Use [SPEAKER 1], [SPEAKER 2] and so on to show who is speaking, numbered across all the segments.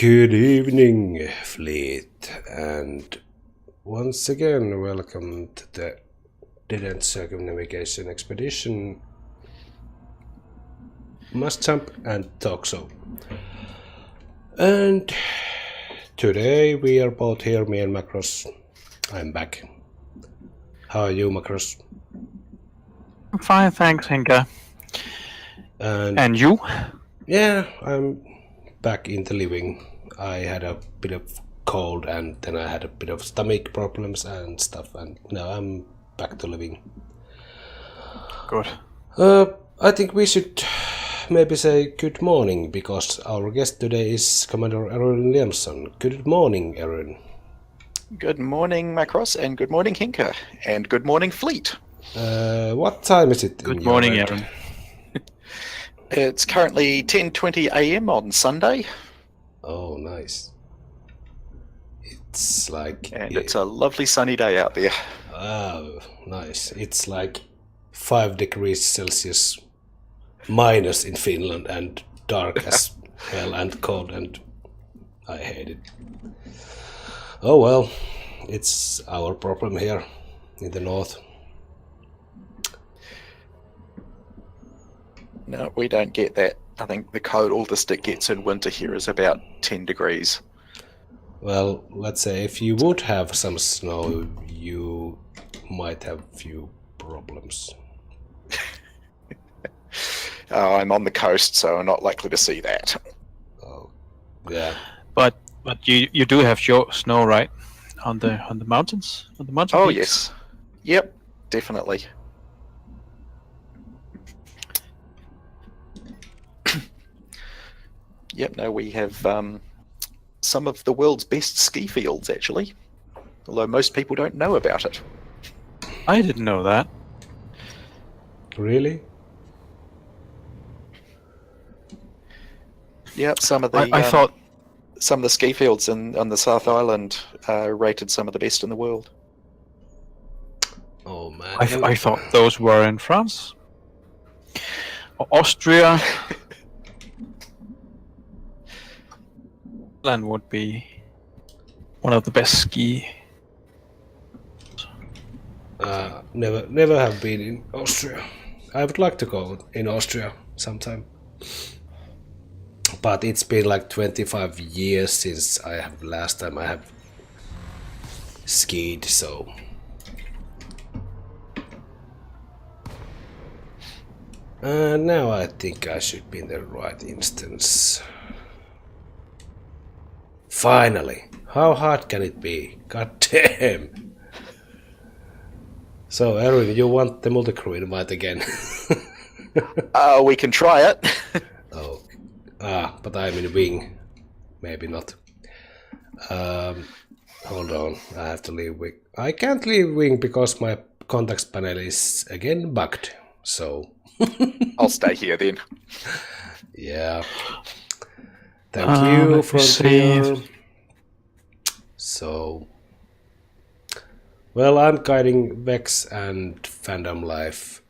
[SPEAKER 1] Good evening, Fleet, and once again, welcome to the Dead Ends Circumnavigation Expedition. Must jump and talkshow. And today we are both here, me and Macros. I'm back. How are you, Macros?
[SPEAKER 2] I'm fine, thanks, Hinka. And you?
[SPEAKER 1] Yeah, I'm back in the living. I had a bit of cold and then I had a bit of stomach problems and stuff, and now I'm back to living.
[SPEAKER 2] Good.
[SPEAKER 1] I think we should maybe say good morning, because our guest today is Commander Eryn Liamson. Good morning, Eryn.
[SPEAKER 3] Good morning, Macross, and good morning, Hinka, and good morning, Fleet.
[SPEAKER 1] What time is it?
[SPEAKER 2] Good morning, Eryn.
[SPEAKER 3] It's currently 10:20 a.m. on Sunday.
[SPEAKER 1] Oh, nice. It's like...
[SPEAKER 3] And it's a lovely sunny day out there.
[SPEAKER 1] Oh, nice. It's like 5 degrees Celsius minus in Finland and dark as hell and cold, and I hate it. Oh well, it's our problem here in the north.
[SPEAKER 3] No, we don't get that. I think the coldest it gets in winter here is about 10 degrees.
[SPEAKER 1] Well, let's say if you would have some snow, you might have few problems.
[SPEAKER 3] I'm on the coast, so I'm not likely to see that.
[SPEAKER 1] Oh, yeah.
[SPEAKER 2] But you do have snow, right? On the mountains? On the mountain
[SPEAKER 3] Oh,
[SPEAKER 2] peaks?
[SPEAKER 3] yes. Yep, definitely. Yep, no, we have some of the world's best ski fields, actually. Although most people don't know about it.
[SPEAKER 2] I didn't know that.
[SPEAKER 1] Really?
[SPEAKER 3] Yep, some of the
[SPEAKER 2] I thought
[SPEAKER 3] some of the ski fields on the South Island are rated some of the best in the world.
[SPEAKER 1] Oh man.
[SPEAKER 2] I thought those were in France, Austria. Land would be one of the best ski.
[SPEAKER 1] Never have been in Austria. I would like to go in Austria sometime. But it's been like 25 years since last time I have skied, so... now I think I should be in the right instance. Finally! How hard can it be? God damn! So, Eryn, you want the multi-crew invite again?
[SPEAKER 3] We can try it.
[SPEAKER 1] Oh. But I'm in wing. Maybe not. Hold on, I have to leave wing. I can't leave wing because my contacts panel is again bugged, so...
[SPEAKER 3] I'll stay here then.
[SPEAKER 1] Yeah. Thank you, Frontier. So... Well, I'm guiding Vex and Fandom Life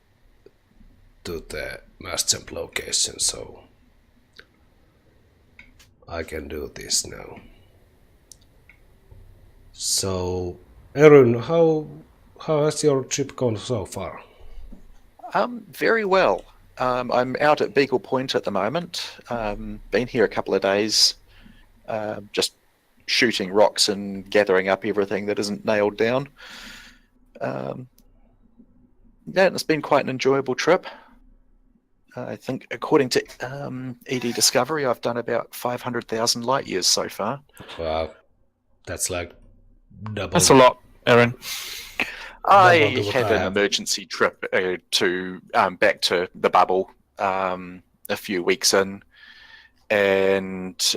[SPEAKER 1] to the mass jump location, so... I can do this now. So, Eryn, how has your trip gone so far?
[SPEAKER 3] Very well. I'm out at Beagle Point at the moment. Been here a couple of days, just shooting rocks and gathering up everything that isn't nailed down. Yeah, it's been quite an enjoyable trip. I think, according to ED Discovery, I've done about 500,000 light years so far.
[SPEAKER 1] Wow, that's like double.
[SPEAKER 2] That's a lot, Eryn.
[SPEAKER 3] I had an emergency trip to back to the bubble a few weeks in, and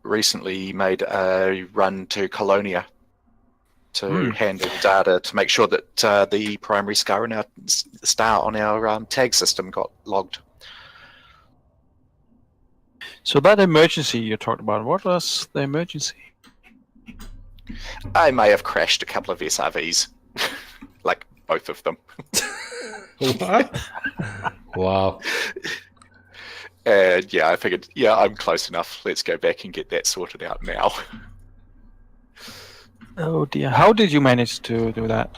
[SPEAKER 3] recently made a run to Colonia to handle data to make sure that the primary star on our tag system got logged.
[SPEAKER 2] So that emergency you talked about, what was the emergency?
[SPEAKER 3] I may have crashed a couple of SRVs, like both of them.
[SPEAKER 1] What? Wow.
[SPEAKER 3] And yeah, I figured, yeah, I'm close enough. Let's go back and get that sorted out now.
[SPEAKER 2] Oh dear. How did you manage to do that?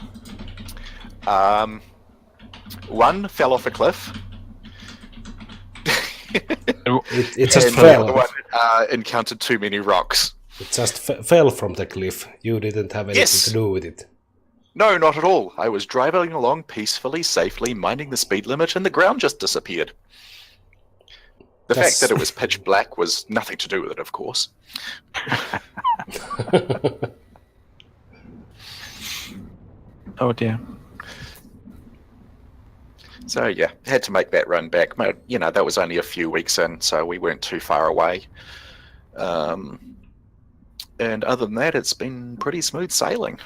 [SPEAKER 3] One fell off a cliff.
[SPEAKER 1] It just
[SPEAKER 3] And the
[SPEAKER 1] fell.
[SPEAKER 3] other one encountered too many rocks.
[SPEAKER 1] It just fell from the cliff. You didn't have anything
[SPEAKER 3] Yes.
[SPEAKER 1] to do with it.
[SPEAKER 3] No, not at all. I was driving along peacefully, safely, minding the speed limit, and the ground just disappeared. The fact that it was pitch black was nothing to do with it, of course.
[SPEAKER 2] Oh dear.
[SPEAKER 3] So yeah, had to make that run back. You know, that was only a few weeks in, so we weren't too far away. And other than that, it's been pretty smooth sailing.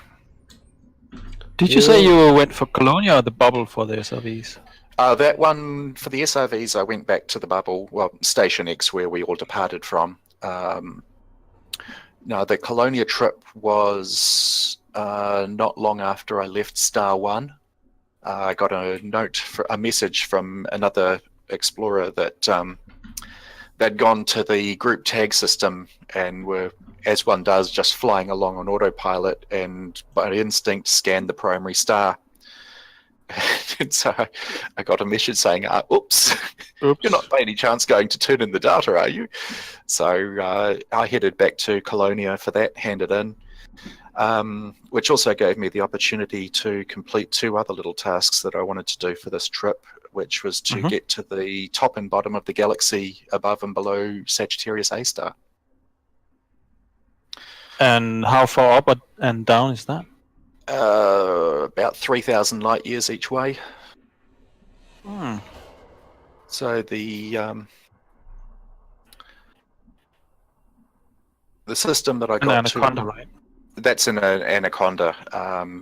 [SPEAKER 2] Did you say you went for Colonia or the bubble for the SRVs?
[SPEAKER 3] That one, for the SRVs, I went back to the bubble, well, Station X, where we all departed from. No, the Colonia trip was not long after I left Star 1. I got a message from another explorer that they'd gone to the group tag system and were, as one does, just flying along on autopilot, and by instinct scanned the primary star. And so I got a message saying, oops, you're not by any chance going to turn in the data, are you? So I headed back to Colonia for that, handed in, which also gave me the opportunity to complete 2 other little tasks that I wanted to do for this trip, which was to get to the top and bottom of the galaxy above and below Sagittarius A star.
[SPEAKER 2] And how far up and down is that?
[SPEAKER 3] About 3,000 light years each way. So the system that I got
[SPEAKER 2] Anaconda,
[SPEAKER 3] to,
[SPEAKER 2] right?
[SPEAKER 3] that's in an Anaconda.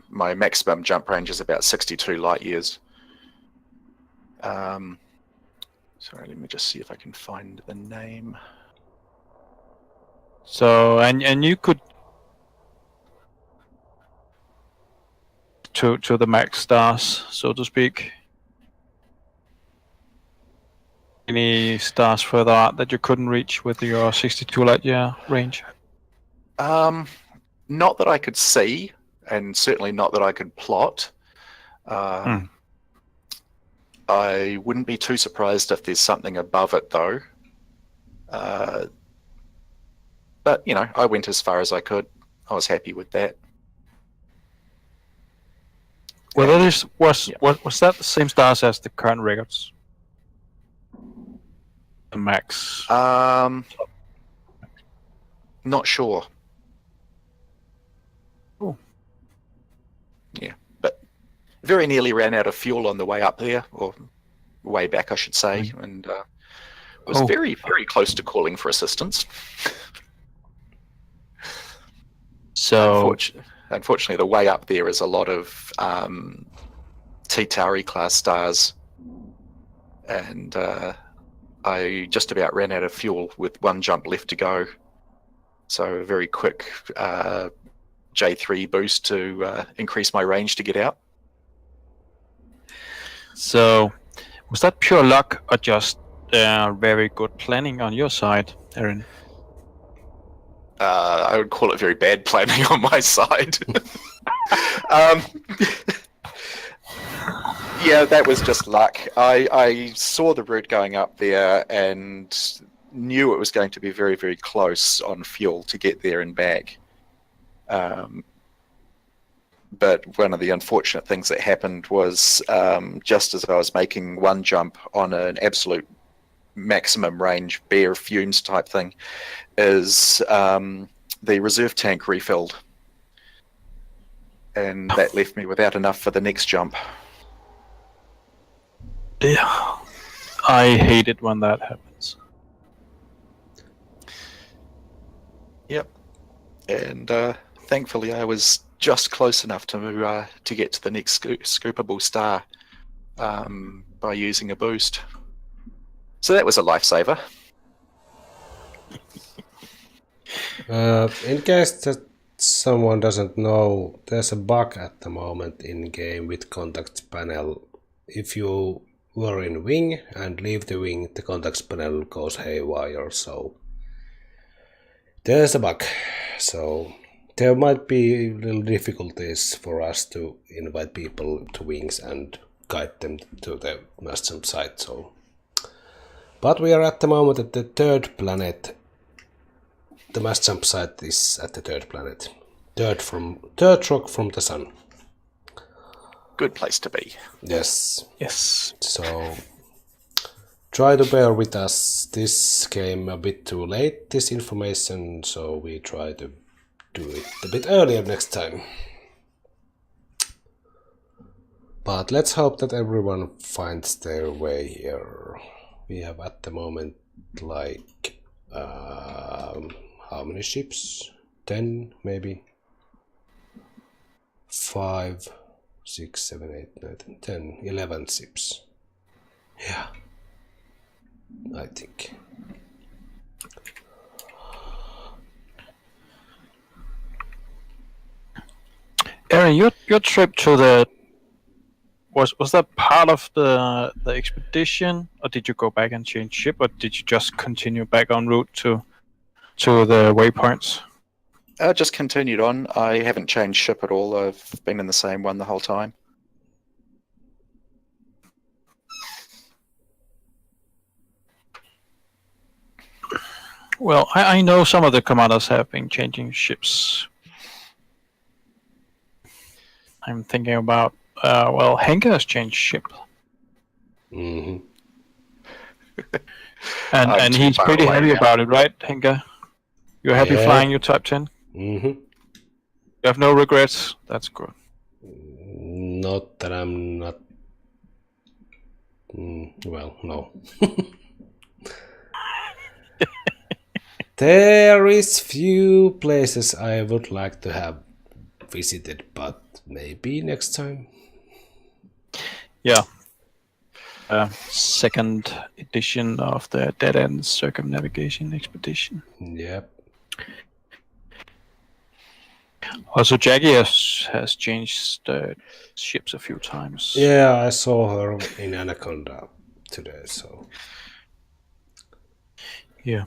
[SPEAKER 3] My maximum jump range is about 62 light years. Sorry, let me just see if I can find the name.
[SPEAKER 2] So and you could to the max stars, so to speak. Any stars further out that you couldn't reach with your 62 light year range?
[SPEAKER 3] Not that I could see, and certainly not that I could plot. I wouldn't be too surprised if there's something above it, though. But, you know, I went as far as I could. I was happy with that.
[SPEAKER 2] Well, was that the same stars as the current records? The max?
[SPEAKER 3] Not sure.
[SPEAKER 2] Oh.
[SPEAKER 3] Yeah, but very nearly ran out of fuel on the way up there, or way back, I should say, and was very, very close to calling for assistance.
[SPEAKER 2] So,
[SPEAKER 3] unfortunately, the way up there is a lot of T-Tauri class stars, and I just about ran out of fuel with 1 jump left to go. So a very quick J3 boost to increase my range to get out.
[SPEAKER 2] So was that pure luck or just very good planning on your side, Eryn?
[SPEAKER 3] I would call it very bad planning on my side. Yeah, that was just luck. I saw the route going up there and knew it was going to be very, very close on fuel to get there and back. But one of the unfortunate things that happened was just as I was making 1 jump on an absolute maximum range, bare fumes type thing, is the reserve tank refilled. And that left me without enough for the next jump.
[SPEAKER 2] Yeah, I hate it when that happens.
[SPEAKER 3] Yep. And thankfully I was just close enough to get to the next scoopable star by using a boost. So that was a lifesaver.
[SPEAKER 1] In case that someone doesn't know, there's a bug at the moment in game with contact panel. If you we're in wing and leave the wing, the contacts panel goes haywire, so there's a bug. So there might be little difficulties for us to invite people to wings and guide them to the mass jump site. So, but we are at the moment at the third planet. The mass jump site is at the third planet. Third rock from the sun.
[SPEAKER 3] Good place to be.
[SPEAKER 1] Yes.
[SPEAKER 2] Yes.
[SPEAKER 1] So try to bear with us. This came a bit too late, this information, so we try to do it a bit earlier next time. But let's hope that everyone finds their way here. We have at the moment like how many ships? 10 maybe? 5, 6, 7, 8, 9, 10, 11 ships. Yeah, I think.
[SPEAKER 2] Eryn, your trip to the was that part of the expedition, or did you go back and change ship, or did you just continue back en route to the waypoints?
[SPEAKER 3] Just continued on. I haven't changed ship at all. I've been in the same one the whole time.
[SPEAKER 2] Well, I know some of the commanders have been changing ships. I'm thinking about, Henke has changed ship.
[SPEAKER 1] Mm-hmm.
[SPEAKER 2] And he's pretty happy about it, right, Henke? You're happy flying your Type 10?
[SPEAKER 1] Mm-hmm.
[SPEAKER 2] You have no regrets? That's good.
[SPEAKER 1] Not that I'm not... well, no. There is few places I would like to have visited, but maybe next time.
[SPEAKER 2] Yeah. Second edition of the Dead Ends Circumnavigation Expedition.
[SPEAKER 1] Yep.
[SPEAKER 2] Also, Jackie has changed ships a few times.
[SPEAKER 1] Yeah, I saw her in Anaconda today, so...
[SPEAKER 2] Yeah.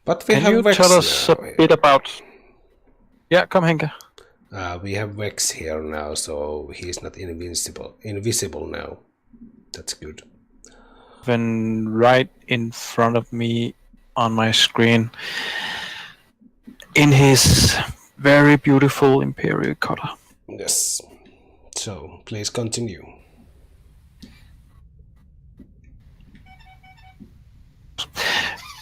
[SPEAKER 1] But we
[SPEAKER 2] Can
[SPEAKER 1] have
[SPEAKER 2] you
[SPEAKER 1] Vex
[SPEAKER 2] tell us
[SPEAKER 1] now.
[SPEAKER 2] a bit about... Yeah, come Henke.
[SPEAKER 1] We have Vex here now, so he's not invisible now. That's good.
[SPEAKER 2] Then right in front of me on my screen, in his very beautiful Imperial cutter.
[SPEAKER 1] Yes. So, please continue.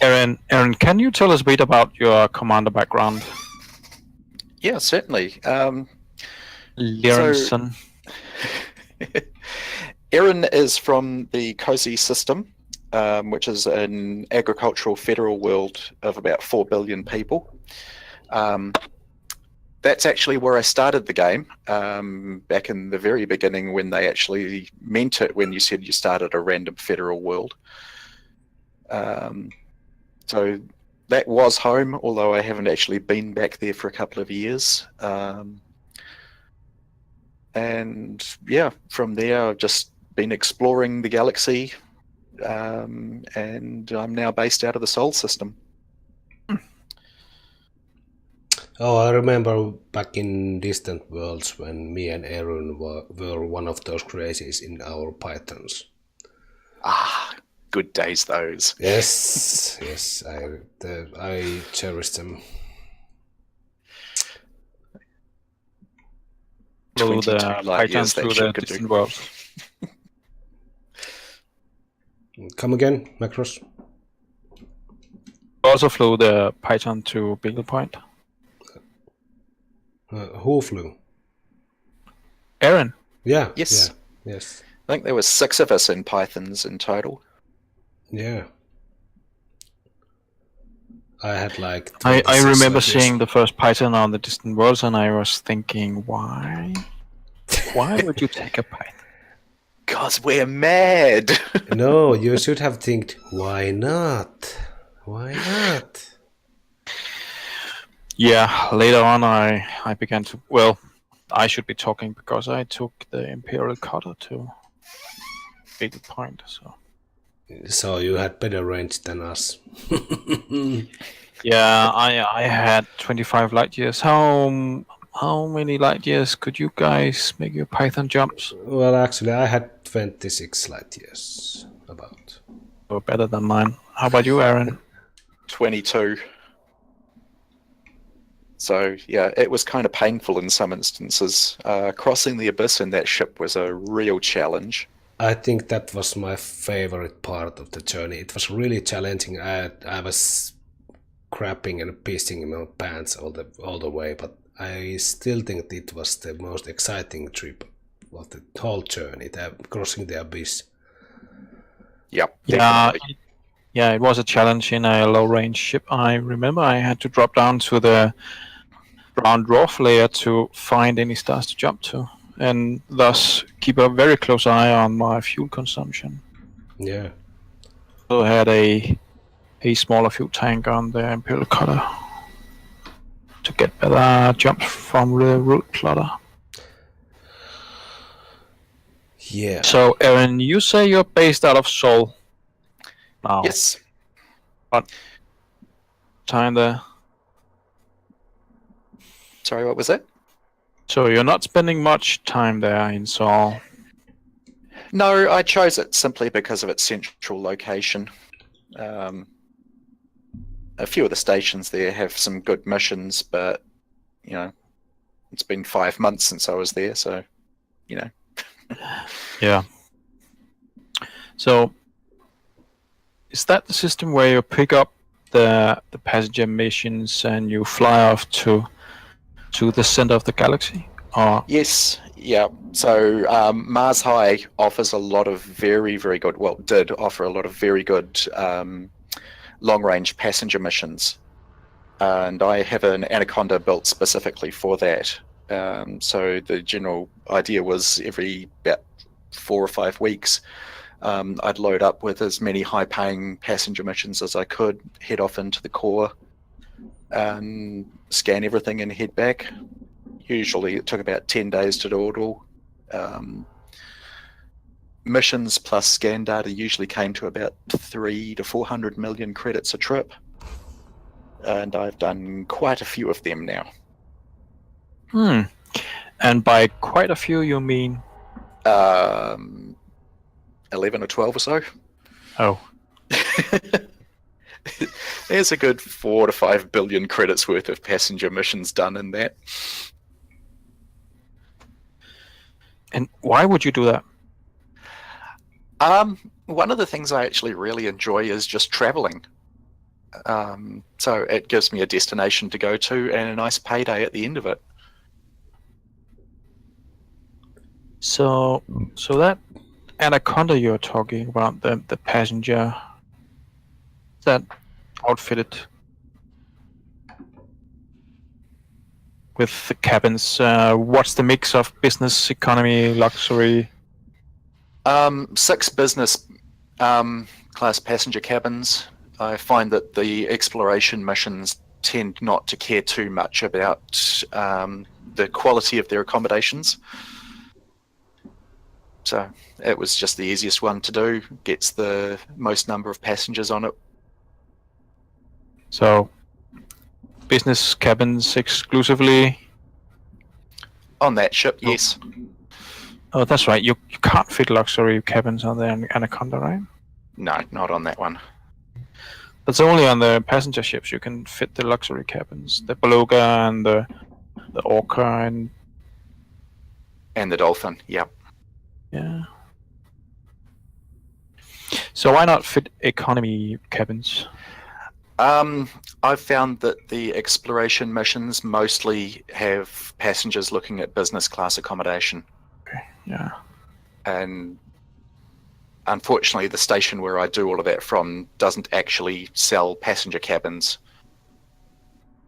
[SPEAKER 2] Eryn, can you tell us a bit about your commander background?
[SPEAKER 3] Yeah, certainly.
[SPEAKER 2] Liamson.
[SPEAKER 3] Eryn is from the COSI system, which is an agricultural federal world of about 4 billion people. That's actually where I started the game, back in the very beginning when they actually meant it when you said you started a random federal world. So that was home, although I haven't actually been back there for a couple of years. And yeah, from there I've just been exploring the galaxy, and I'm now based out of the Sol system.
[SPEAKER 1] Oh, I remember back in distant worlds when me and Eryn were one of those crazies in our Pythons.
[SPEAKER 3] Ah, good days those.
[SPEAKER 1] Yes, yes, I cherish them.
[SPEAKER 2] Flew
[SPEAKER 3] 22
[SPEAKER 2] the
[SPEAKER 3] light
[SPEAKER 2] Pythons
[SPEAKER 3] years that
[SPEAKER 2] through the
[SPEAKER 3] ship could
[SPEAKER 2] distant
[SPEAKER 3] do.
[SPEAKER 2] worlds.
[SPEAKER 1] Come again, Macros?
[SPEAKER 2] Also flew the Python to Beagle Point.
[SPEAKER 1] Who flew?
[SPEAKER 2] Eryn.
[SPEAKER 1] Yeah.
[SPEAKER 3] Yes.
[SPEAKER 1] Yeah, yes.
[SPEAKER 3] I think there were 6 of us in Pythons in total.
[SPEAKER 1] Yeah. I had like...
[SPEAKER 2] I
[SPEAKER 1] 26
[SPEAKER 2] remember
[SPEAKER 1] ideas.
[SPEAKER 2] seeing the first Python on the distant worlds, and I was thinking, why? Why would you take a Python?
[SPEAKER 3] 'Cause we're mad.
[SPEAKER 1] No, you should have think, why not? Why not?
[SPEAKER 2] Yeah, later on I began to... Well, I should be talking because I took the Imperial Cutter to Beagle Point.
[SPEAKER 1] So you had better range than us.
[SPEAKER 2] Yeah, I had 25 light years. How many light years could you guys make your Python jumps?
[SPEAKER 1] Well, actually, I had 26 light years, about.
[SPEAKER 2] Oh, better than mine. How about you, Eryn?
[SPEAKER 3] 22. So yeah, it was kind of painful in some instances. Crossing the abyss in that ship was a real challenge.
[SPEAKER 1] I think that was my favorite part of the journey. It was really challenging. I was crapping and pissing in my pants all the way, but I still think it was the most exciting trip of the whole journey, crossing the abyss.
[SPEAKER 3] Yep.
[SPEAKER 2] Yeah, it was a challenge in a low-range ship. I remember I had to drop down to the ground dwarf layer to find any stars to jump to, and thus keep a very close eye on my fuel consumption.
[SPEAKER 1] Yeah.
[SPEAKER 2] So I had a smaller fuel tank on the Imperial Cutter to get better jumps from the root clutter.
[SPEAKER 1] Yeah.
[SPEAKER 2] So, Eryn, you say you're based out of Seoul now.
[SPEAKER 3] Yes.
[SPEAKER 2] What time there?
[SPEAKER 3] Sorry, what was that?
[SPEAKER 2] So you're not spending much time there in Seoul.
[SPEAKER 3] No, I chose it simply because of its central location. A few of the stations there have some good missions, but, you know, it's been 5 months since I was there, so, you know.
[SPEAKER 2] Yeah. So, is that the system where you pick up the passenger missions and you fly off to the center of the galaxy? Or
[SPEAKER 3] Yes, yeah. So Mars High offers a lot of very, very good, well, did offer a lot of very good long-range passenger missions. And I have an Anaconda built specifically for that. So the general idea was every about 4 or 5 weeks, I'd load up with as many high-paying passenger missions as I could, head off into the core, and scan everything and head back. Usually it took about 10 days to do it all. Missions plus scan data usually came to about 300 to 400 million credits a trip. And I've done quite a few of them now.
[SPEAKER 2] And by quite a few, you mean?
[SPEAKER 3] 11 or 12 or so.
[SPEAKER 2] Oh.
[SPEAKER 3] There's a good 4 to 5 billion credits worth of passenger missions done in that.
[SPEAKER 2] And why would you do that?
[SPEAKER 3] One of the things I actually really enjoy is just traveling. So it gives me a destination to go to and a nice payday at the end of it.
[SPEAKER 2] So that Anaconda you're talking about, the passenger, is that outfitted with the cabins? What's the mix of business, economy, luxury?
[SPEAKER 3] 6 business class passenger cabins. I find that the exploration missions tend not to care too much about the quality of their accommodations. So it was just the easiest one to do, gets the most number of passengers on it.
[SPEAKER 2] So, business cabins exclusively?
[SPEAKER 3] On that ship, yes.
[SPEAKER 2] Oh, that's right. You can't fit luxury cabins on the Anaconda, right?
[SPEAKER 3] No, not on that one.
[SPEAKER 2] That's only on the passenger ships you can fit the luxury cabins. The Beluga and the Orca and
[SPEAKER 3] the Dolphin, yep.
[SPEAKER 2] Yeah. So why not fit economy cabins?
[SPEAKER 3] I've found that the exploration missions mostly have passengers looking at business class accommodation.
[SPEAKER 2] Okay, yeah.
[SPEAKER 3] And unfortunately, the station where I do all of that from doesn't actually sell passenger cabins.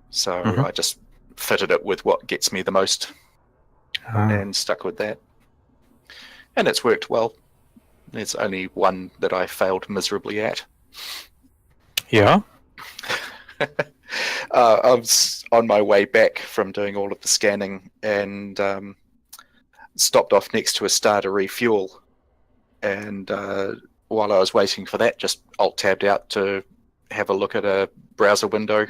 [SPEAKER 3] So I just fitted it with what gets me the most and stuck with that. And it's worked well. There's only one that I failed miserably at.
[SPEAKER 2] Yeah?
[SPEAKER 3] I was on my way back from doing all of the scanning and stopped off next to a star to refuel. And while I was waiting for that, just alt-tabbed out to have a look at a browser window.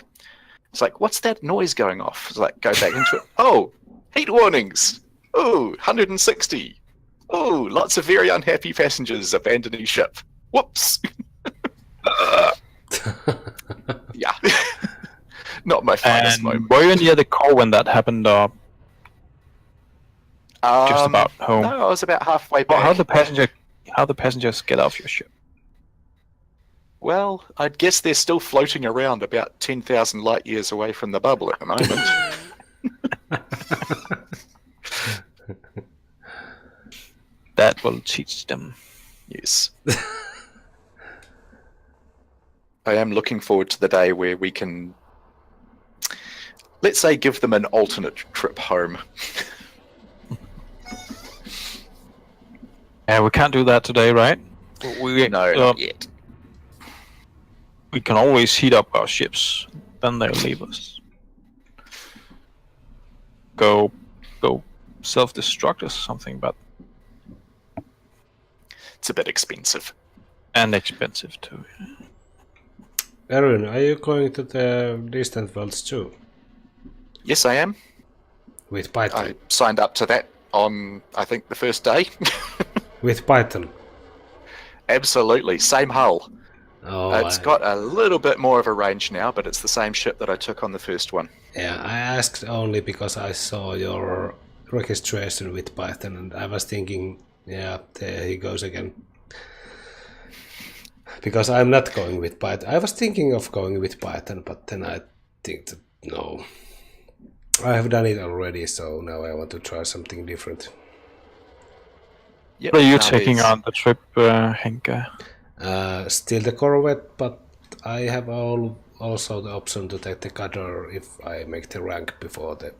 [SPEAKER 3] It's like, what's that noise going off? It's like, go back into it. Oh, heat warnings. Oh, 160. Oh, lots of very unhappy passengers abandoning ship. Whoops. Yeah. Not my finest
[SPEAKER 2] And
[SPEAKER 3] moment.
[SPEAKER 2] were you near the core when that happened, or just about home?
[SPEAKER 3] No, I was about halfway back.
[SPEAKER 2] How the passengers get off your ship?
[SPEAKER 3] Well, I'd guess they're still floating around about 10,000 light years away from the bubble at the moment.
[SPEAKER 2] That will teach them.
[SPEAKER 3] Yes. I am looking forward to the day where we can, let's say, give them an alternate trip home.
[SPEAKER 2] Yeah, we can't do that today, right?
[SPEAKER 3] No, not yet.
[SPEAKER 2] We can always heat up our ships, then they'll leave us. Go self-destruct or something, but
[SPEAKER 3] It's a bit expensive.
[SPEAKER 2] and expensive too.
[SPEAKER 1] Eryn, are you going to the distant worlds too?
[SPEAKER 3] Yes, I am.
[SPEAKER 1] With Python?
[SPEAKER 3] I signed up to that on, I think, the first day.
[SPEAKER 1] With Python?
[SPEAKER 3] Absolutely. Same hull.
[SPEAKER 1] Oh,
[SPEAKER 3] It's got a little bit more of a range now, but it's the same ship that I took on the first one.
[SPEAKER 1] Yeah, I asked only because I saw your registration with Python and I was thinking, yeah, there he goes again. Because I'm not going with Python. I was thinking of going with Python, but then I think that no. I have done it already, so now I want to try something different.
[SPEAKER 3] Yep,
[SPEAKER 2] What are you
[SPEAKER 3] now
[SPEAKER 2] taking
[SPEAKER 3] there's-
[SPEAKER 2] on the trip, Henke?
[SPEAKER 1] Still the Corvette, but I have also the option to take the cutter if I make the rank before the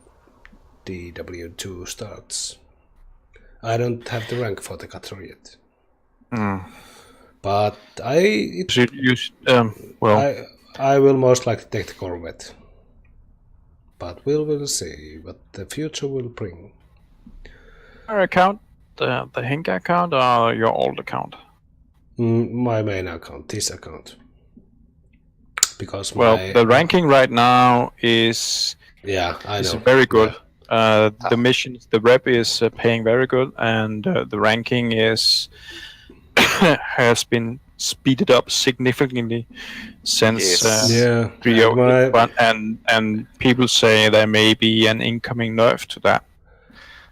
[SPEAKER 1] DW2 starts. I don't have the rank for the cutter yet. But
[SPEAKER 2] I
[SPEAKER 1] will most likely take the Corvette. But we'll see what the future will bring.
[SPEAKER 2] our account, the Henke account, or your old account?
[SPEAKER 1] My main account, this account. Because
[SPEAKER 2] the ranking right now is
[SPEAKER 1] I know.
[SPEAKER 2] very good. The missions, the rep is paying very good, and the ranking is has been speeded up significantly since
[SPEAKER 3] Yes.
[SPEAKER 2] 3.0, and people say there may be an incoming nerf to that.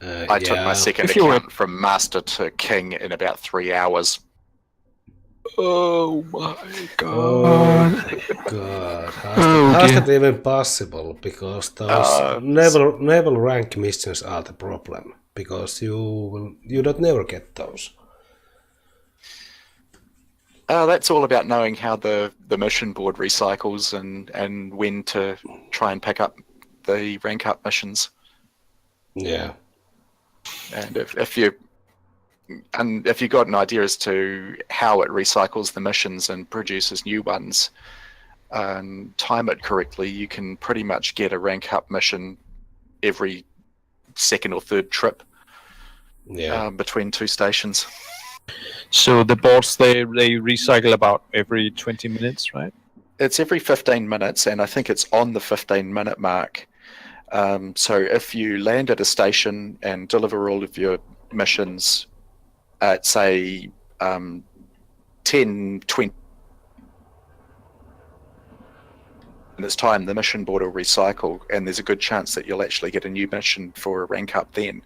[SPEAKER 3] I took my second
[SPEAKER 2] If you
[SPEAKER 3] account from Master to King in about 3 hours.
[SPEAKER 2] Oh my god!
[SPEAKER 1] Oh god! How's that even possible? Because those naval rank missions are the problem. Because you don't never get those.
[SPEAKER 3] That's all about knowing how the mission board recycles and when to try and pick up the rank up missions.
[SPEAKER 1] Yeah.
[SPEAKER 3] And if you got an idea as to how it recycles the missions and produces new ones, and time it correctly, you can pretty much get a rank up mission every second or third trip between two stations.
[SPEAKER 2] So the boards they recycle about every 20 minutes, right?
[SPEAKER 3] It's every 15 minutes, and I think it's on the 15-minute mark. So if you land at a station and deliver all of your missions at, say, 10, 20 minutes time, the mission board will recycle, and there's a good chance that you'll actually get a new mission for a rank up then.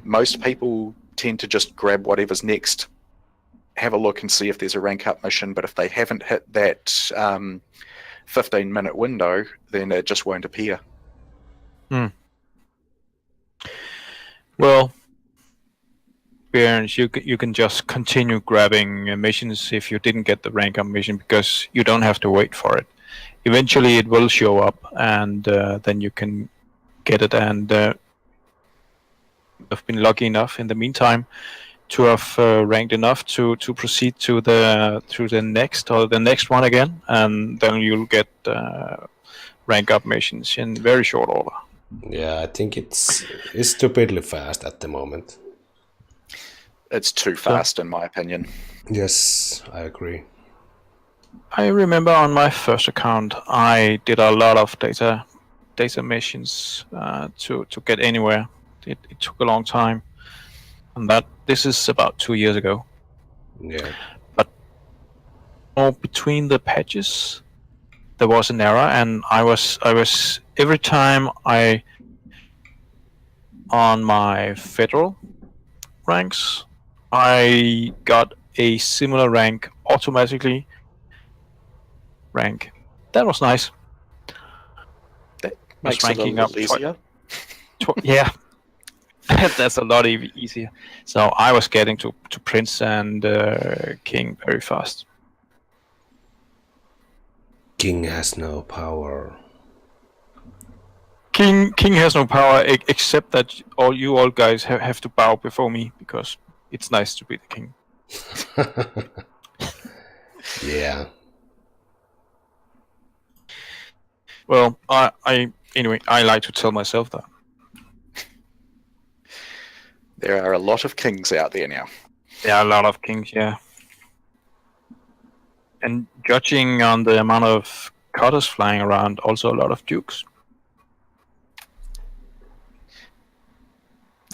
[SPEAKER 3] Most people tend to just grab whatever's next, have a look and see if there's a rank up mission, but if they haven't hit that 15-minute window, then it just won't appear.
[SPEAKER 2] Well, you can just continue grabbing missions if you didn't get the rank up mission, because you don't have to wait for it. Eventually it will show up, and then you can get it. And I've been lucky enough in the meantime to have ranked enough to proceed to the next or the next one again, and then you'll get rank up missions in very short order.
[SPEAKER 1] Yeah, I think it's stupidly fast at the moment.
[SPEAKER 3] It's too fast, in my opinion.
[SPEAKER 1] Yes, I agree.
[SPEAKER 2] I remember on my first account, I did a lot of data missions to get anywhere. It took a long time, and this is about 2 years ago.
[SPEAKER 1] Yeah.
[SPEAKER 2] But between the patches, there was an error, and I was every time on my federal ranks, I got a similar rank automatically. That was nice.
[SPEAKER 3] That makes it a little easier.
[SPEAKER 2] Yeah, that's a lot easier. So I was getting to Prince and King very fast.
[SPEAKER 1] King has no power.
[SPEAKER 2] King has no power except that you all guys have to bow before me because it's nice to be the king.
[SPEAKER 1] Yeah.
[SPEAKER 2] Well, anyway, I like to tell myself that.
[SPEAKER 3] There are a lot of kings out there now.
[SPEAKER 2] There are a lot of kings, yeah. And judging on the amount of cutters flying around, also a lot of dukes.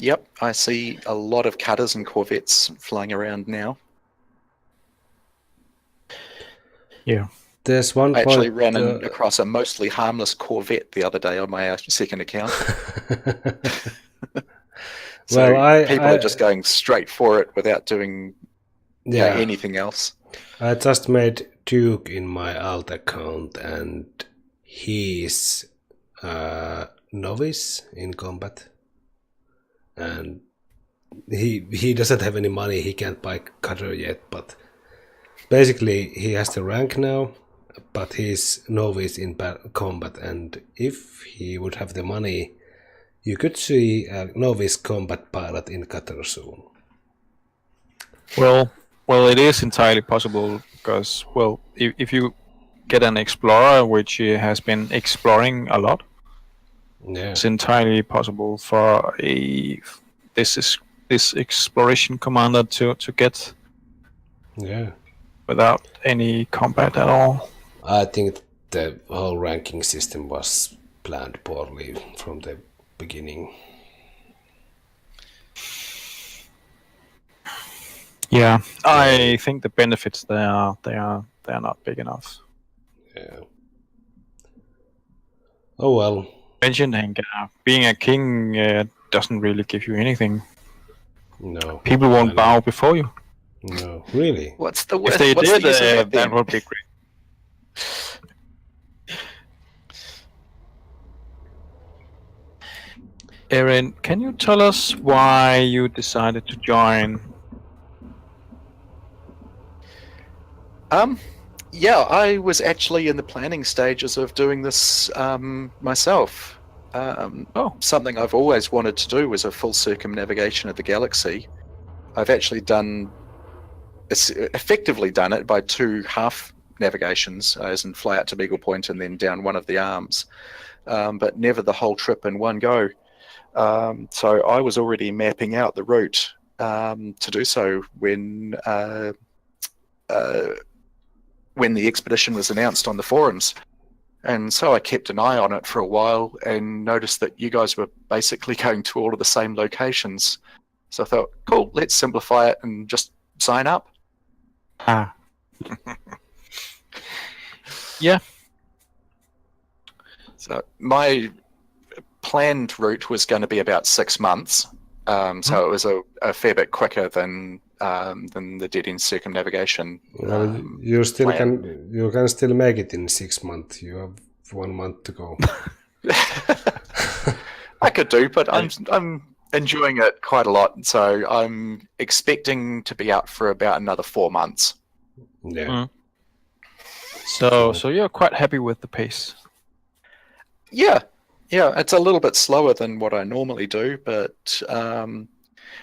[SPEAKER 3] Yep, I see a lot of cutters and corvettes flying around now.
[SPEAKER 2] Yeah.
[SPEAKER 1] There's one
[SPEAKER 3] I actually
[SPEAKER 1] point,
[SPEAKER 3] ran across a mostly harmless corvette the other day on my second account. So people are just going straight for it without doing anything else.
[SPEAKER 1] I just made Duke in my alt account, and he's novice in combat, and he doesn't have any money. He can't buy cutter yet, but basically he has the rank now, but he's novice in combat, and if he would have the money, you could see a novice combat pilot in cutter soon.
[SPEAKER 2] Well, it is entirely possible because, well, if you get an explorer which has been exploring a lot, it's entirely possible for this exploration commander to get without any combat at all.
[SPEAKER 1] I think the whole ranking system was planned poorly from the beginning.
[SPEAKER 2] Yeah, I think the benefits they are not big enough.
[SPEAKER 1] Yeah. Oh well.
[SPEAKER 2] Mentioning being a king doesn't really give you anything.
[SPEAKER 1] No.
[SPEAKER 2] People won't bow before you.
[SPEAKER 1] No, really.
[SPEAKER 3] What's the
[SPEAKER 2] If they did, that would be great. Eryn, can you tell us why you decided to join?
[SPEAKER 3] Yeah, I was actually in the planning stages of doing this myself. Something I've always wanted to do was a full circumnavigation of the galaxy. I've actually effectively done it by 2 half navigations, as in fly out to Beagle Point and then down one of the arms, but never the whole trip in one go. So I was already mapping out the route to do so when the expedition was announced on the forums. And so I kept an eye on it for a while and noticed that you guys were basically going to all of the same locations. So I thought, cool, let's simplify it and just sign up.
[SPEAKER 2] Yeah.
[SPEAKER 3] So my planned route was going to be about 6 months. So it was a fair bit quicker than the Dead Ends Circumnavigation.
[SPEAKER 1] Well, you can still make it in 6 months. You have 1 month to go.
[SPEAKER 3] I could do, but I'm enjoying it quite a lot. So I'm expecting to be out for about another 4 months.
[SPEAKER 1] Yeah.
[SPEAKER 2] So you're quite happy with the pace?
[SPEAKER 3] Yeah, it's a little bit slower than what I normally do, but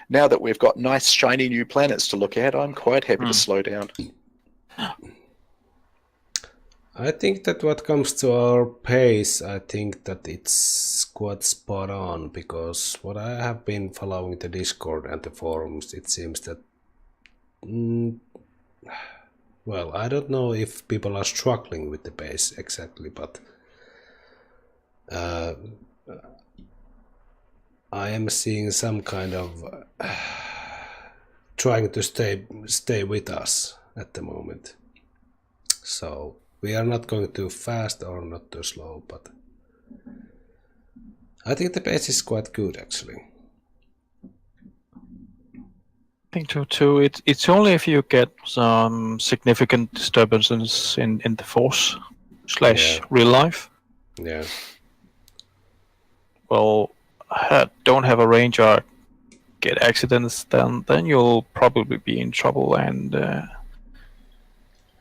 [SPEAKER 3] now that we've got nice, shiny new planets to look at, I'm quite happy to slow down.
[SPEAKER 1] I think that what comes to our pace, I think that it's quite spot on, because what I have been following the Discord and the forums, it seems that well, I don't know if people are struggling with the pace exactly, but I am seeing some kind of trying to stay with us at the moment. So we are not going too fast or not too slow, but I think the pace is quite good actually.
[SPEAKER 2] I think so too. It's only if you get some significant disturbances in the force / real life.
[SPEAKER 1] Yeah.
[SPEAKER 2] Well, don't have a range or get accidents, then you'll probably be in trouble, and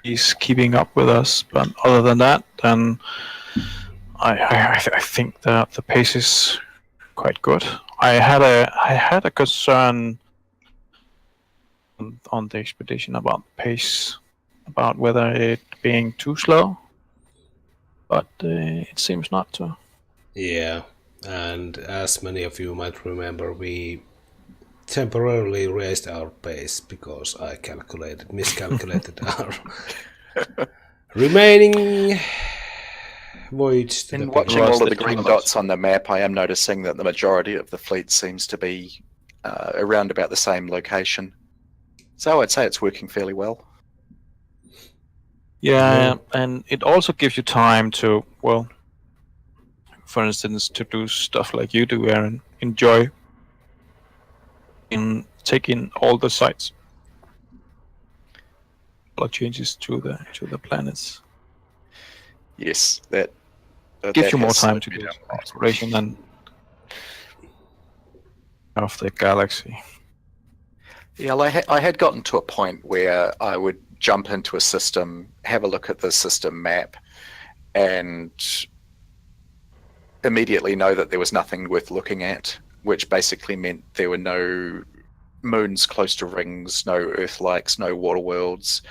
[SPEAKER 2] he's keeping up with us. But other than that, then I think that the pace is quite good. I had a concern on the expedition about the pace, about whether it being too slow, but it seems not to.
[SPEAKER 1] Yeah, and as many of you might remember, we temporarily raised our pace because I miscalculated our remaining voyage.
[SPEAKER 3] In watching all of the green dots on the map, I am noticing that the majority of the fleet seems to be around about the same location. So I'd say it's working fairly well.
[SPEAKER 2] Yeah, and it also gives you time to, well, for instance, to do stuff like you do, Eryn, enjoy in taking all the sites, or changes to the planets.
[SPEAKER 3] Yes, that
[SPEAKER 2] gives you more time to do exploration and of the galaxy.
[SPEAKER 3] Yeah, I had gotten to a point where I would jump into a system, have a look at the system map, and immediately know that there was nothing worth looking at, which basically meant there were no moons close to rings, no Earth-likes, no water worlds,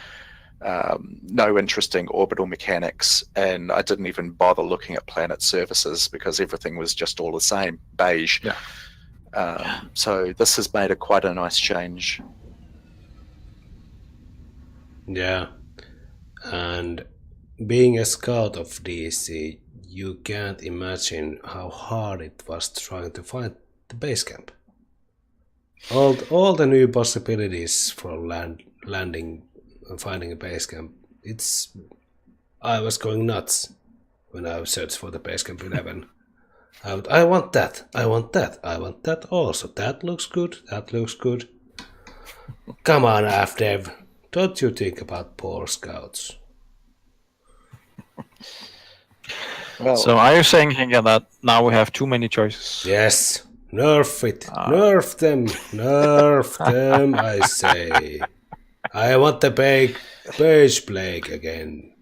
[SPEAKER 3] no interesting orbital mechanics, and I didn't even bother looking at planet surfaces because everything was just all the same, beige.
[SPEAKER 2] Yeah.
[SPEAKER 3] So this has made quite a nice change.
[SPEAKER 1] Yeah, and being a scout of DECE, you can't imagine how hard it was trying to find the base camp. All the new possibilities for landing and finding a base camp. I was going nuts when I searched for the base camp 11. I want that. I want that. I want that also. That looks good. That looks good. Come on, AFDev. Don't you think about poor scouts?
[SPEAKER 3] Well,
[SPEAKER 2] So are you saying here that now we have too many choices?
[SPEAKER 1] Yes. Nerf it. Nerf them. Nerf them, I say. I want the beige plague again.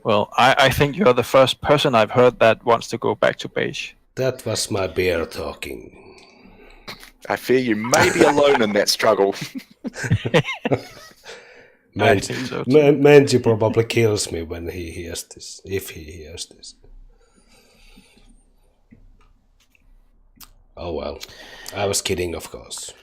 [SPEAKER 2] Well, I think you're the first person I've heard that wants to go back to beige.
[SPEAKER 1] That was my beer talking.
[SPEAKER 3] I fear you may be alone in that struggle.
[SPEAKER 1] Menji probably kills me when he hears this, if he hears this. Oh well, I was kidding, of course.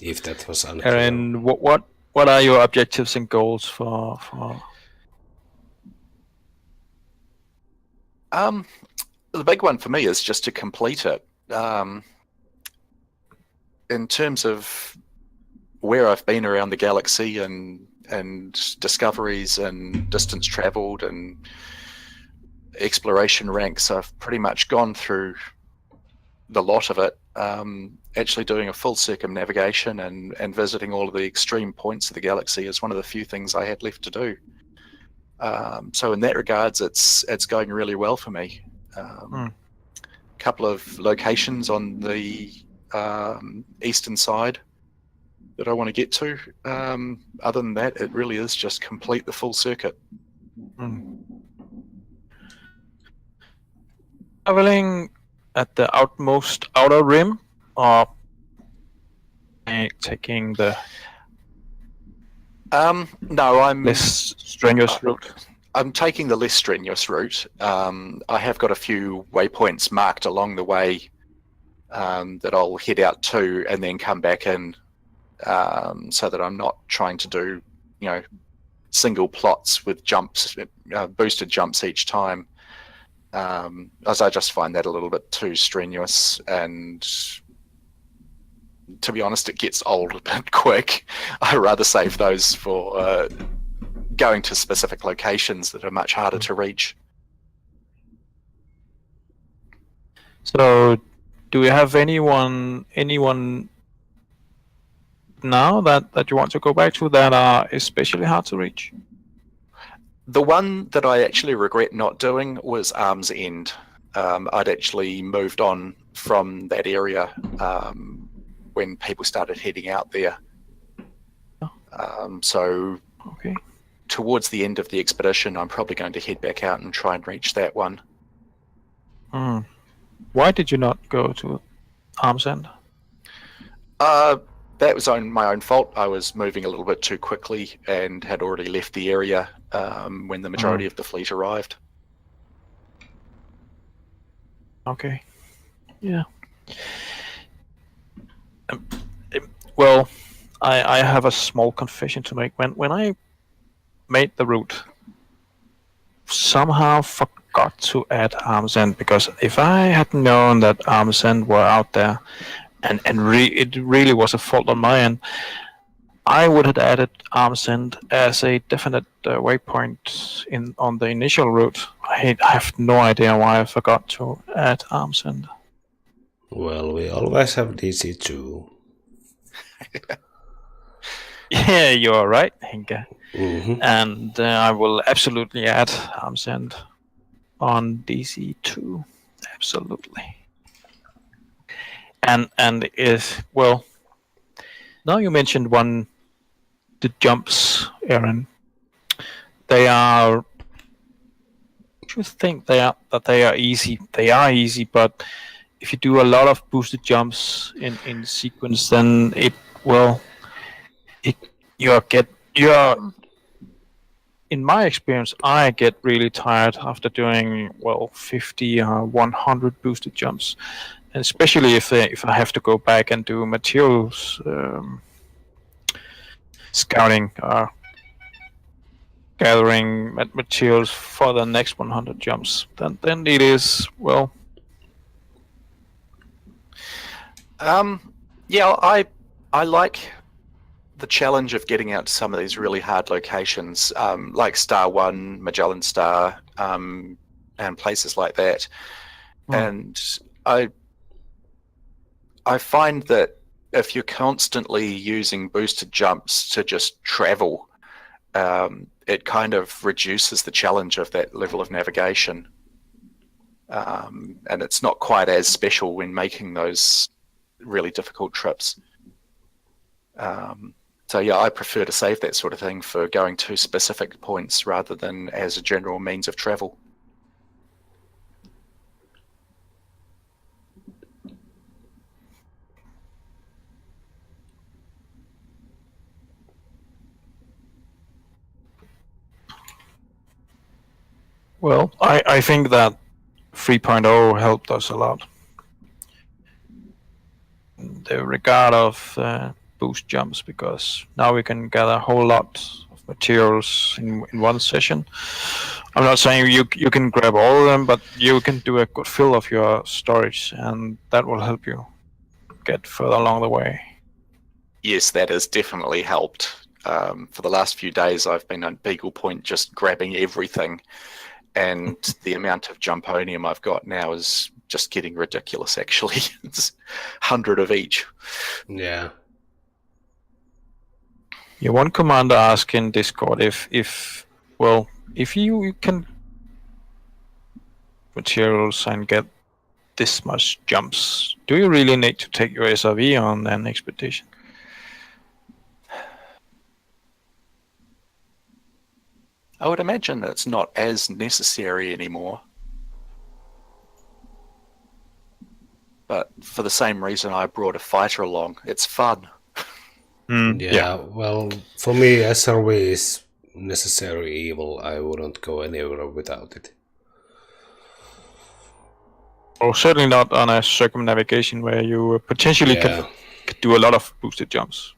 [SPEAKER 1] If that was unclear.
[SPEAKER 2] And what are your objectives and goals for?
[SPEAKER 3] The big one for me is just to complete it. In terms of where I've been around the galaxy and discoveries and distance traveled and exploration ranks, I've pretty much gone through the lot of it. Actually doing a full circumnavigation and visiting all of the extreme points of the galaxy is one of the few things I had left to do. So in that regards, it's going really well for me. Couple of locations on the eastern side that I want to get to. Other than that, it really is just complete the full circuit.
[SPEAKER 2] traveling at the outmost outer rim, or taking the
[SPEAKER 3] No,
[SPEAKER 2] less strenuous route?
[SPEAKER 3] I'm taking the less strenuous route. I have got a few waypoints marked along the way that I'll head out to and then come back in, so that I'm not trying to do, single plots with jumps, boosted jumps each time. As I just find that a little bit too strenuous, and to be honest, it gets old a bit quick. I rather save those for going to specific locations that are much harder to reach.
[SPEAKER 2] So, do you have anyone now that you want to go back to that are especially hard to reach?
[SPEAKER 3] The one that I actually regret not doing was Arm's End. I'd actually moved on from that area when people started heading out there. So
[SPEAKER 2] Okay.
[SPEAKER 3] towards the end of the expedition, I'm probably going to head back out and try and reach that one.
[SPEAKER 2] Why did you not go to Arm's End?
[SPEAKER 3] That was my own fault. I was moving a little bit too quickly and had already left the area when the majority of the fleet arrived.
[SPEAKER 2] Okay. Yeah. Well, I have a small confession to make. When I made the route, somehow forgot to add Arm's End, because if I had known that Arm's End were out there, and it really was a fault on my end, I would have added Arm's End as a definite waypoint on the initial route. I have no idea why I forgot to add Arm's End.
[SPEAKER 1] Well, we always have DECE too.
[SPEAKER 2] Yeah, you're right, Hinka.
[SPEAKER 1] Mm-hmm.
[SPEAKER 2] And I will absolutely add Arm's End on DECE 2. Absolutely. And is, well, now you mentioned the jumps, Eryn. They are, you think they are easy. They are easy, but if you do a lot of boosted jumps in sequence, then in my experience, I get really tired after doing 50 or 100 boosted jumps, and especially if I have to go back and do materials scouting, gathering materials for the next 100 jumps. Then it is
[SPEAKER 3] Yeah, I like the challenge of getting out to some of these really hard locations, like Star 1, Magellan Star, and places like that. And I find that if you're constantly using boosted jumps to just travel, it kind of reduces the challenge of that level of navigation. And it's not quite as special when making those really difficult trips. So yeah, I prefer to save that sort of thing for going to specific points rather than as a general means of travel.
[SPEAKER 2] well, I think that 3.0 helped us a lot in the regard of boost jumps, because now we can gather a whole lot of materials in one session. I'm not saying you can grab all of them, but you can do a good fill of your storage, and that will help you get further along the way.
[SPEAKER 3] Yes, that has definitely helped. For the last few days, I've been on Beagle Point just grabbing everything, and the amount of jumponium I've got now is just getting ridiculous, actually. It's 100 of each.
[SPEAKER 1] Yeah.
[SPEAKER 2] Yeah, one commander asked in Discord if you can materials and get this much jumps, do you really need to take your SRV on an expedition?
[SPEAKER 3] I would imagine that it's not as necessary anymore. for the same reason I brought a fighter along. It's fun.
[SPEAKER 1] Yeah, well, for me, SRV is necessary evil. I wouldn't go anywhere without it.
[SPEAKER 2] Or certainly not on a circumnavigation where you potentially can do a lot of boosted jumps.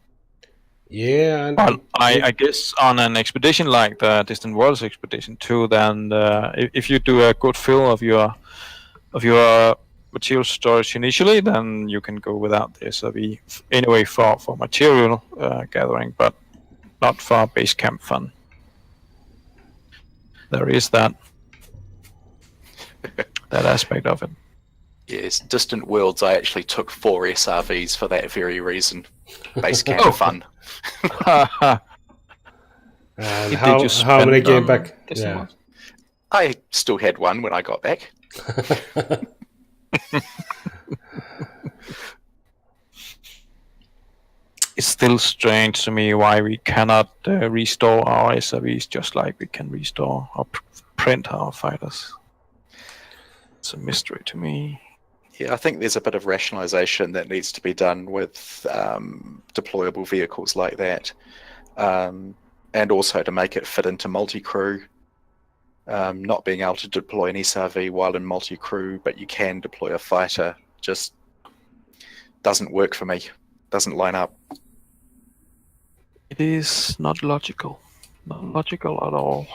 [SPEAKER 1] Yeah, and
[SPEAKER 2] Well, I guess on an expedition like the Distant Worlds expedition too, then if you do a good fill of your material storage initially, then you can go without the SRV anyway for material gathering, but not for base camp fun. There is that aspect of it.
[SPEAKER 3] Yes, Distant Worlds, I actually took 4 SRVs for that very reason. Basecamp fun.
[SPEAKER 1] And how many came back? Yeah.
[SPEAKER 3] I still had one when I got back.
[SPEAKER 2] It's still strange to me why we cannot restore our SRVs just like we can restore or print our fighters. It's a mystery to me.
[SPEAKER 3] Yeah, I think there's a bit of rationalization that needs to be done with deployable vehicles like that. And also to make it fit into multi-crew. Not being able to deploy an SRV while in multi-crew, but you can deploy a fighter, just doesn't work for me. Doesn't line up.
[SPEAKER 2] It is not logical. Not logical at all.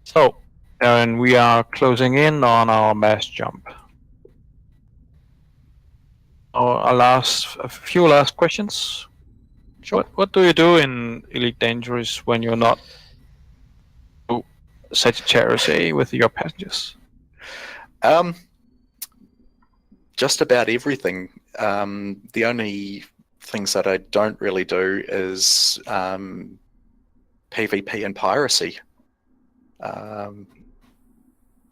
[SPEAKER 2] So, Eryn, we are closing in on our mass jump. A few last questions.
[SPEAKER 3] Sure.
[SPEAKER 2] What do you do in Elite Dangerous when you're not Sagittarius A with your passengers?
[SPEAKER 3] Just about everything. The only things that I don't really do is PvP and piracy.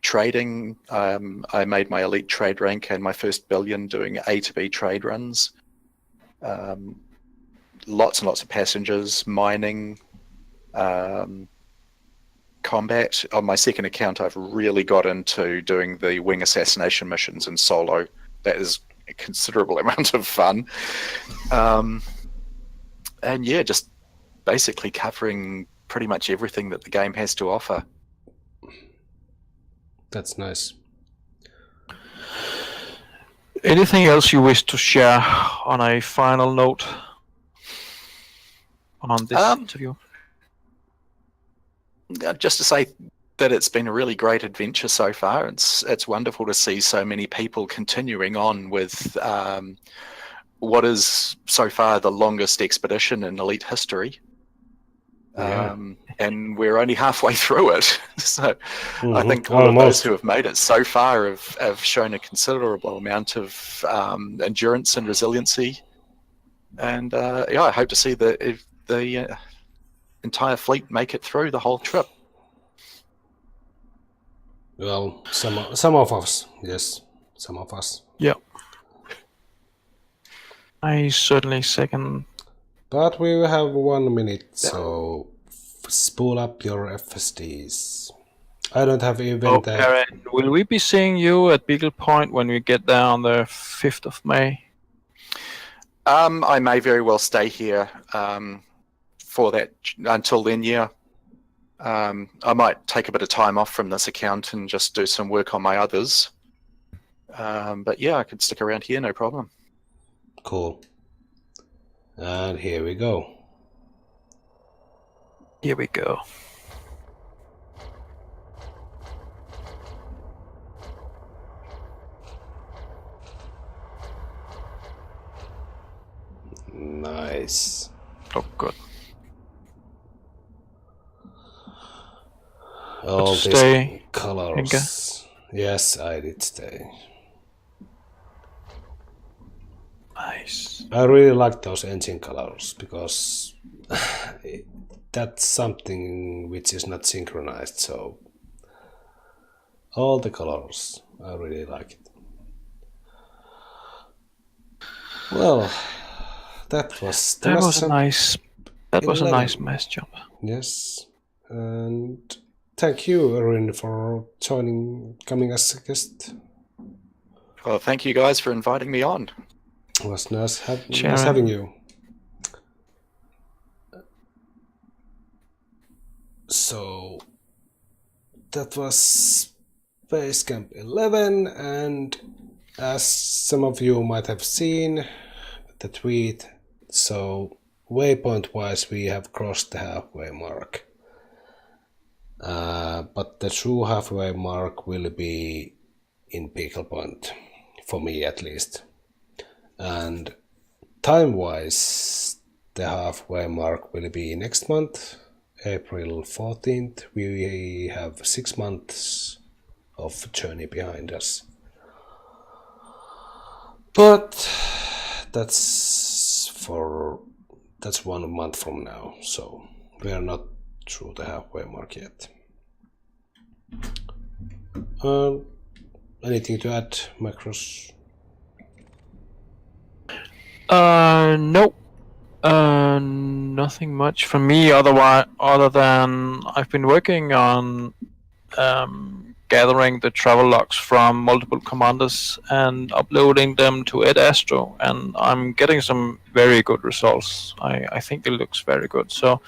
[SPEAKER 3] Trading, I made my elite trade rank and my first billion doing A to B trade runs. Lots and lots of passengers, mining, combat. On my second account, I've really got into doing the wing assassination missions in solo. That is a considerable amount of fun. And yeah, just basically covering pretty much everything that the game has to offer.
[SPEAKER 1] That's nice.
[SPEAKER 2] Anything else you wish to share on a final note on this interview?
[SPEAKER 3] Just to say that it's been a really great adventure so far. It's wonderful to see so many people continuing on with what is so far the longest expedition in Elite history.
[SPEAKER 1] Yeah.
[SPEAKER 3] And we're only halfway through it. So I think all of those who have made it so far have shown a considerable amount of endurance and resiliency. And yeah, I hope to see the entire fleet make it through the whole trip.
[SPEAKER 1] Well, some of us, yes, some of us.
[SPEAKER 2] Yeah. I certainly second.
[SPEAKER 1] But we will have 1 minute, so spool up your FSDs. I don't have even that.
[SPEAKER 2] Eryn, will we be seeing you at Beagle Point when we get there on the 5th of May?
[SPEAKER 3] I may very well stay here for that until then, yeah. I might take a bit of time off from this account and just do some work on my others. But yeah, I could stick around here, no problem.
[SPEAKER 1] Cool. And here we go.
[SPEAKER 2] Here we go.
[SPEAKER 1] Nice.
[SPEAKER 2] Oh, good.
[SPEAKER 1] All these
[SPEAKER 2] stay,
[SPEAKER 1] colors.
[SPEAKER 2] Inga?
[SPEAKER 1] Yes, I did stay.
[SPEAKER 2] Nice.
[SPEAKER 1] I really like those engine colors because that's something which is not synchronized, so all the colors, I really like it. Well, that was
[SPEAKER 2] a nice mass jump.
[SPEAKER 1] Yes, and thank you, Eryn, for coming as a guest.
[SPEAKER 3] Well, thank you guys for inviting me on.
[SPEAKER 1] It was nice
[SPEAKER 2] Sharon.
[SPEAKER 1] having you. So that was Basecamp 11, and as some of you might have seen the tweet, so waypoint wise we have crossed the halfway mark. But the true halfway mark will be in Pickle Point, for me at least. And time wise, the halfway mark will be next month, April 14th. We have 6 months of journey behind us. But that's 1 month from now, so we are not through the halfway mark yet. Anything to add, Macros?
[SPEAKER 2] No. Nothing much from me other than I've been working on gathering the travel logs from multiple commanders and uploading them to Ed Astro, and I'm getting some very good results. I think it looks very good. So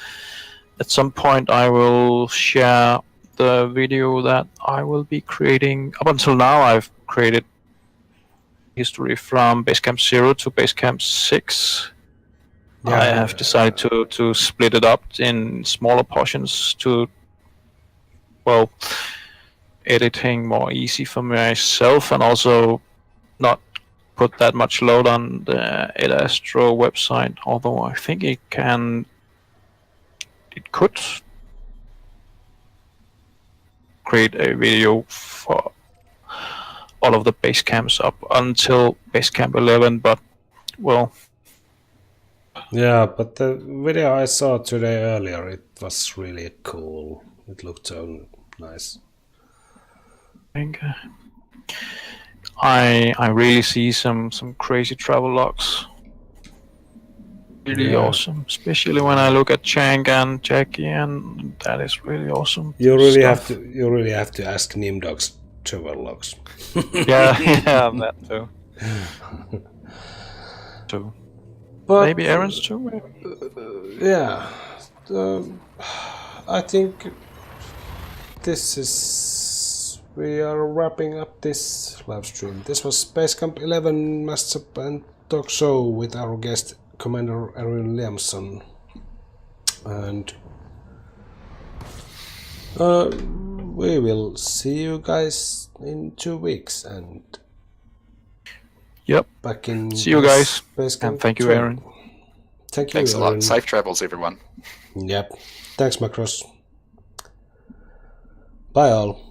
[SPEAKER 2] at some point I will share the video that I will be creating. Up until now I've created history from Basecamp 0 to Basecamp 6. I have decided to split it up in smaller portions to, well, editing more easy for myself, and also not put that much load on the Ed Astro website, although I think it could create a video for all of the base camps up until Basecamp 11, but well.
[SPEAKER 1] Yeah, but the video I saw today earlier, it was really cool. It looked so nice.
[SPEAKER 2] I think I really see some crazy travel logs. Really awesome, especially when I look at Chang and Jackie, and that is really awesome.
[SPEAKER 1] You really have to ask Nimdog's travel logs.
[SPEAKER 2] yeah, that too. Too.
[SPEAKER 1] But
[SPEAKER 2] maybe Eryn's too.
[SPEAKER 1] Yeah, I think we are wrapping up this live stream. This was Basecamp 11 Mashup and Talk Show with our guest Commander Eryn Liamson, and we will see you guys in 2 weeks, and
[SPEAKER 2] yep,
[SPEAKER 1] back in
[SPEAKER 2] see you guys,
[SPEAKER 1] Basecamp
[SPEAKER 2] and thank you, Eryn.
[SPEAKER 1] Thank you.
[SPEAKER 3] Thanks a
[SPEAKER 1] Eryn.
[SPEAKER 3] lot. Safe travels, everyone.
[SPEAKER 1] Yep. Thanks, Macros. Bye all.